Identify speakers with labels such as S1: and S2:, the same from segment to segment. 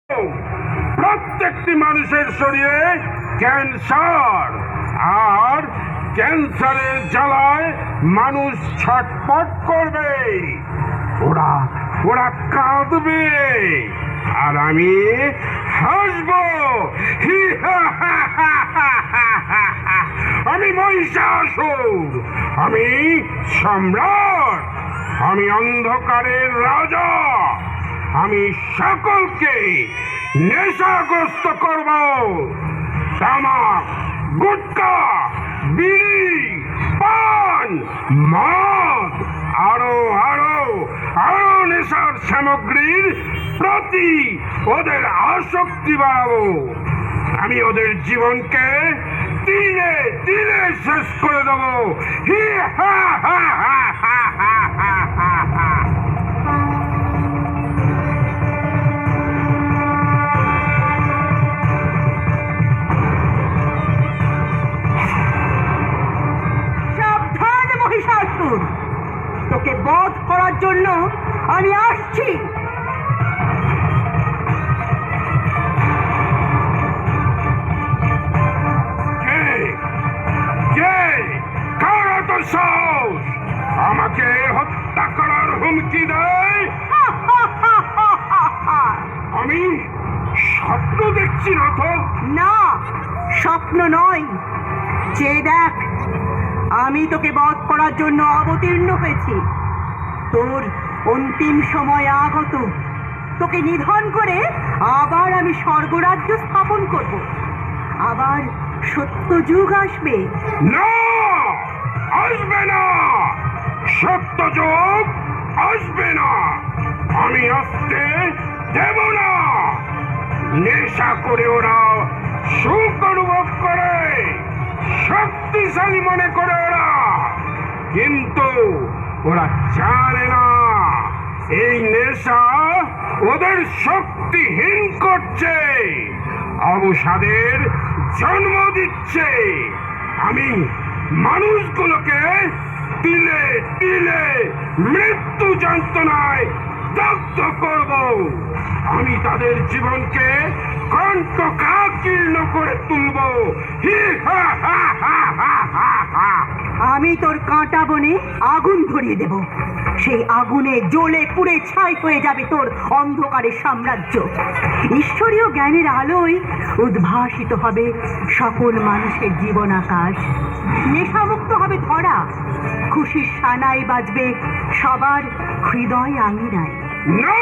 S1: প্রত্যেকটি মানুষের শরীরে ক্যান্সার, আর ক্যান্সারের জ্বালায় মানুষ ছটফট করবে, ওরা ওরা কাঁদবে, আর আমি হাসবো। হি হা হা হা হা হা হা হা। আমি মহিষাসুর, আমি সম্রাট, আমি অন্ধকারের রাজা, আমি সকলকে নেশাগ্রস্ত করব। তামাক, গুটকা, বিড়ি, পান, মদ, আরো আরো আরো নেশার সামগ্রীর প্রতি ওদের আসক্তি বাড়াবো। আমি ওদের জীবনকে দিনে দিনে শেষ করে দেবো। হি হা হা হা হা হা হা হা হা।
S2: সাবধান মহিষাসুর, তোকে বধ করার জন্য আমি আসছি।
S1: সাহস আমাকে হত্যা করার হুমকি দেয়? আমি স্বপ্ন দেখছি না তো?
S2: না, স্বপ্ন নয়, যে দেখ, আমি তোকে বধ করার জন্য অবতীর্ণ হয়েছি। তোর অন্তিম সময় আগত। তোকে নিধন করে আবার আমি স্বর্গরাজ্য স্থাপন করব। আবার সত্যযুগ আসবে।
S1: না, আসবে না, সত্যযুগ আসবে না, আমি আসতে দেব না। নেশা করে ওরা সুখ অনুভব করে, শক্তিশালী মনে করে ওরা, কিন্তু ওরা জানে না এই নেশা ওদের শক্তিহীন করছে, অবসাদের জন্ম দিচ্ছে। আমি মানুষগুলোকে তিলে তিলে মৃত্যু যন্ত্রণায় দগ্ধ করব। আমি তাদের জীবনকে কণ্টকাকীর্ণ করে তুলব। হি হা হা হা হা হা হা।
S2: আমি তোর কাঁটা বনে আগুন ধরিয়ে দেব। সেই আগুনে জ্বলে পুড়ে ছাই হয়ে যাবে তোর অন্ধকারের সাম্রাজ্য। ঈশ্বরীয় জ্ঞানের আলোয় উদ্ভাসিত হবে সকল মানুষের জীবন আকাশ। নেশামুক্ত হবে ধরা, খুশির সানাই বাজবে সবার হৃদয় আঙিনায়।
S1: না,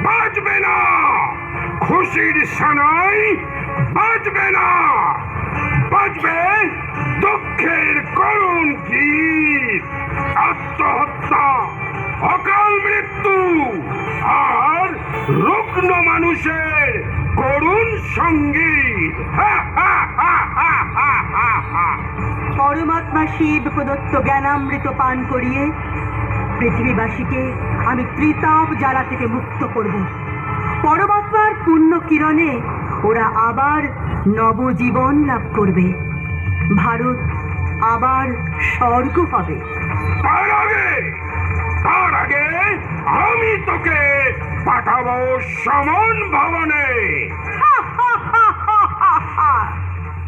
S1: বাজবে না, খুশির সানাই বাজবে না, বাজবে দুঃখের করুণ গীত, আত্মহত্যা, অকাল মৃত্যু, আর রুগ্ন মানুষের করুণ সঙ্গীত। হা হা হা হা হা হা হা।
S2: পরমাত্মা শিব প্রদত্ত জ্ঞানামৃত পান করিয়ে পৃথিবীবাসীকে আমি ত্রিতাপ জ্বালা থেকে মুক্ত করব। পরমাত্মার পুণ্য কিরণে ওরা আবার নবজীবন লাভ করবে। ভারত আবার স্বর্গ হবে।
S1: তার আগে আমি তোকে পাঠাবো সমন ভবনে।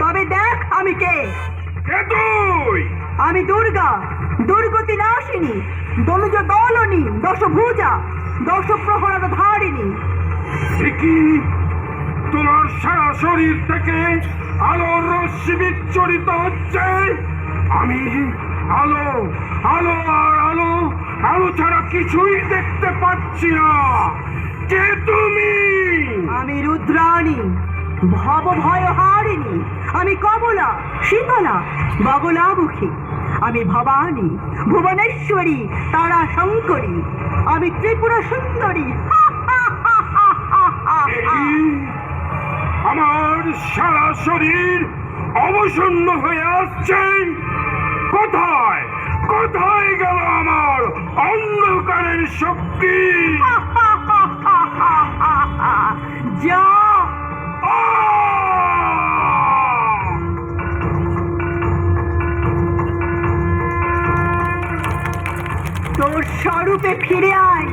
S2: তবে দেখ আমি কে।
S1: কে তুই?
S2: আমি দুর্গা, দুর্গতি নাশিনী, দনুজ দলনী, দশভুজা, দশ প্রহরার ধারিণী।
S1: ঠিকই, তোমার সারা শরীর থেকে আলোর রশ্মি বিচ্ছুরিত হচ্ছে। আমি আলো, আলো আর আলো, আলো ছাড়া কিছুই দেখতে পাচ্ছি না। কে তুমি?
S2: আমি রুদ্রাণী, ভব ভয় হারিণী। আমি কমলা, শীতলা, বগলামুখী। আমি ভবানী, ভুবনেশ্বরী, তারা শঙ্করী। আমি ত্রিপুরা সুন্দরী।
S1: এই, আমার সারা শরীর অবসন্ন হয়ে আসছে। কোথায় কোথায় গেল আমার অন্ধকারের শক্তি?
S2: যা, তোর স্বরূপে ফিরে আয়।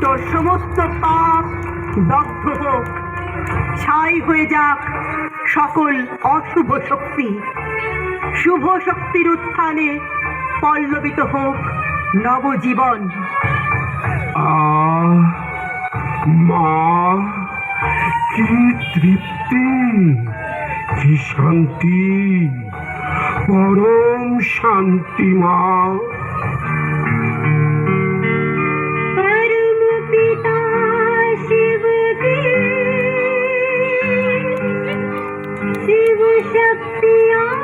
S2: তোর সমস্ত পাপ দগ্ধ হোক, ছাই হয়ে যাক সকল অশুভ শক্তি। শুভ শক্তির উত্থানে পল্লবিত হোক নবজীবন।
S1: আহ মা, কি তৃপ্তি, কি শান্তি, পরম শান্তি মা।
S2: परम पिता शिव के शिव शक्तियाँ